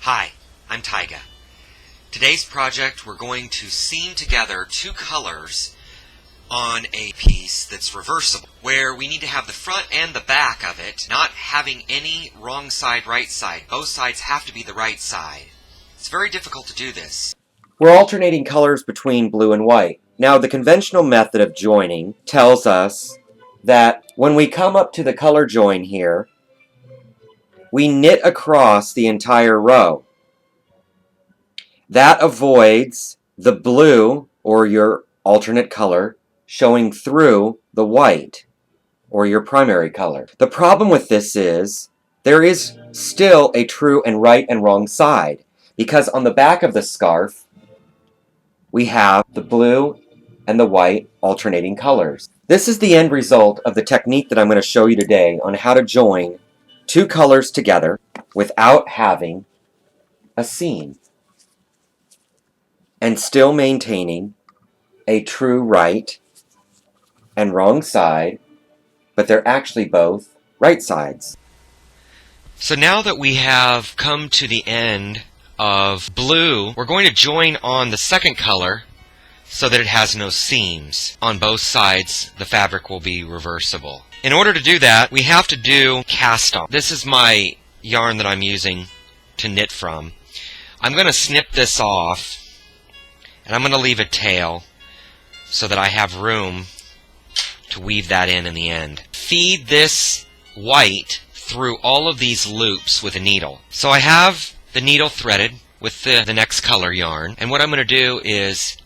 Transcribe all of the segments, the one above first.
Hi, I'm Tygah. Today's project, we're going to seam together two colors on a piece that's reversible, where we need to have the front and the back of it not having any wrong side, right side. Both sides have to be the right side. It's very difficult to do this. We're alternating colors between blue and white. Now, the conventional method of joining tells us that when we come up to the color join here, we knit across the entire row. That avoids the blue, or your alternate color, showing through the white, or your primary color. The problem with this is there is still a true and right and wrong side, because on the back of the scarf, we have the blue and the white alternating colors. This is the end result of the technique that I'm going to show you today on how to join two colors together without having a seam and still maintaining a true right and wrong side, but they're actually both right sides. So now that we have come to the end of blue, we're going to join on the second color so that it has no seams. On both sides, the fabric will be reversible. In order to do that, we have to do cast on. This is my yarn that I'm using to knit from. I'm going to snip this off, and I'm going to leave a tail so that I have room to weave that in the end. Feed this white through all of these loops with a needle. So I have the needle threaded with the next color yarn, and what I'm going to do is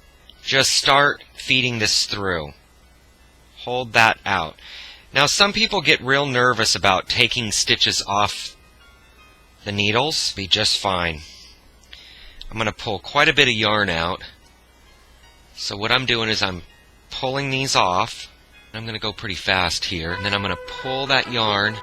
just start feeding this through. Hold that out. Now, some people get real nervous about taking stitches off the needles. Be just fine. I'm going to pull quite a bit of yarn out. So what I'm doing is I'm pulling these off. I'm going to go pretty fast here, and then I'm going to pull that yarn.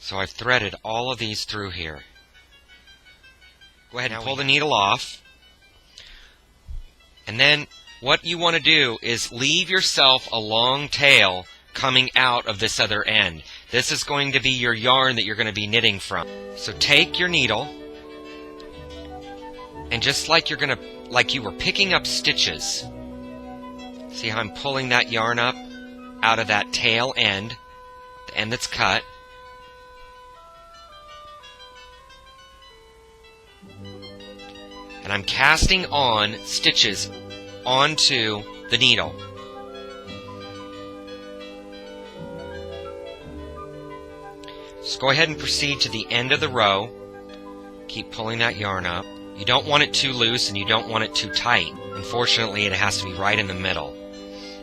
So I've threaded all of these through here. Go ahead and pull the needle off. And then what you want to do is leave yourself a long tail coming out of this other end. This is going to be your yarn that you're going to be knitting from. So take your needle, and just like you were picking up stitches, see how I'm pulling that yarn up out of that tail end, the end that's cut. And I'm casting on stitches onto the needle. So go ahead and proceed to the end of the row. Keep pulling that yarn up. You don't want it too loose and you don't want it too tight. Unfortunately, it has to be right in the middle.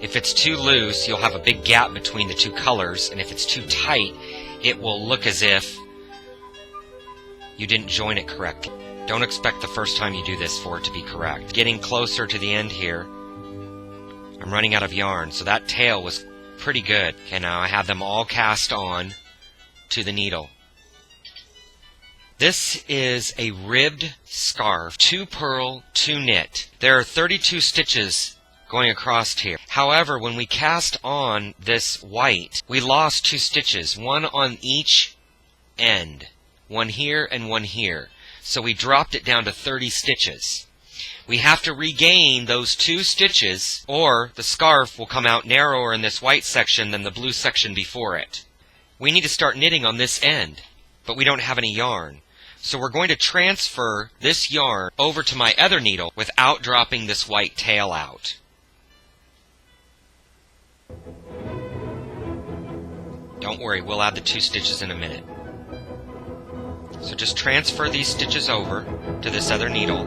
If it's too loose, you'll have a big gap between the two colors, and if it's too tight, it will look as if you didn't join it correctly. Don't expect the first time you do this for it to be correct. Getting closer to the end here, I'm running out of yarn, so that tail was pretty good. Okay, now I have them all cast on to the needle. This is a ribbed scarf, 2 purl, 2 knit. There are 32 stitches going across here. However, when we cast on this white, we lost 2 stitches, one on each end, one here and one here. So we dropped it down to 30 stitches. We have to regain those 2 stitches, or the scarf will come out narrower in this white section than the blue section before it. We need to start knitting on this end, but we don't have any yarn. So we're going to transfer this yarn over to my other needle without dropping this white tail out. Don't worry, we'll add the 2 stitches in a minute. So just transfer these stitches over to this other needle.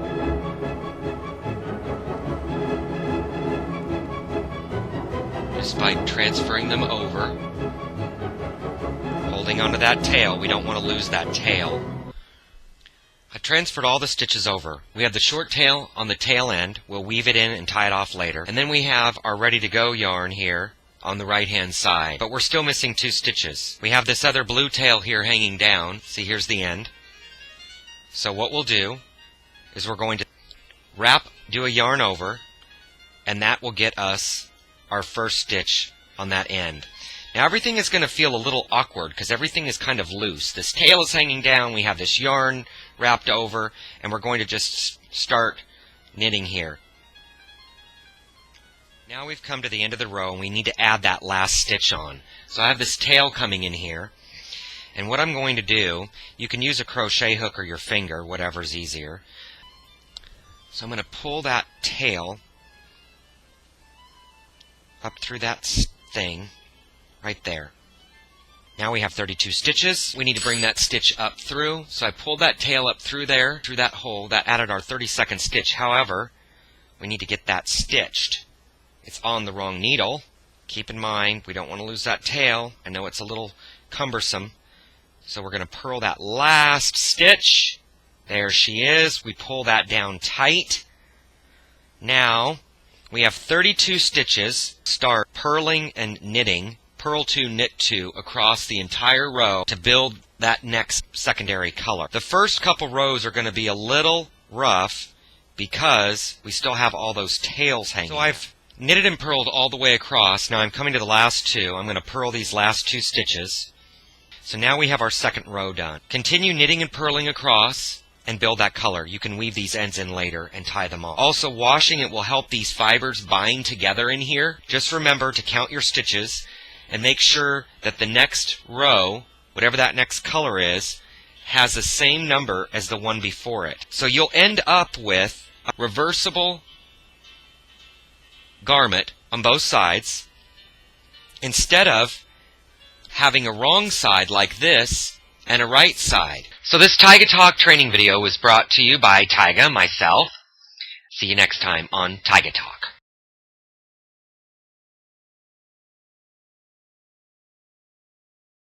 Just by transferring them over, holding onto that tail. We don't want to lose that tail. I transferred all the stitches over. We have the short tail on the tail end. We'll weave it in and tie it off later. And then we have our ready to go yarn here on the right hand side, but we're still missing 2 stitches. We have this other blue tail here hanging down. See, here's the end. So what we'll do is we're going to do a yarn over, and that will get us our first stitch on that end. Now everything is going to feel a little awkward because everything is kind of loose. This tail is hanging down, we have this yarn wrapped over, and we're going to just start knitting here. Now we've come to the end of the row and we need to add that last stitch on. So I have this tail coming in here, and what I'm going to do, you can use a crochet hook or your finger, whatever's easier. So I'm going to pull that tail up through that thing right there. Now we have 32 stitches. We need to bring that stitch up through. So I pulled that tail up through there, through that hole. That added our 32nd stitch. However, we need to get that stitched. It's on the wrong needle. Keep in mind, we don't want to lose that tail. I know it's a little cumbersome. So we're going to purl that last stitch. There she is. We pull that down tight. Now, we have 32 stitches. Start purling and knitting. Purl 2, knit 2 across the entire row to build that next secondary color. The first couple rows are going to be a little rough because we still have all those tails hanging. So I've knitted and purled all the way across. Now I'm coming to the last 2. I'm going to purl these last 2 stitches. So now we have our second row done. Continue knitting and purling across and build that color. You can weave these ends in later and tie them off. Also, washing it will help these fibers bind together in here. Just remember to count your stitches and make sure that the next row, whatever that next color is, has the same number as the one before it. So you'll end up with a reversible garment on both sides instead of having a wrong side like this and a right side. So this TygahTalk training video was brought to you by Tygah, myself. See you next time on TygahTalk.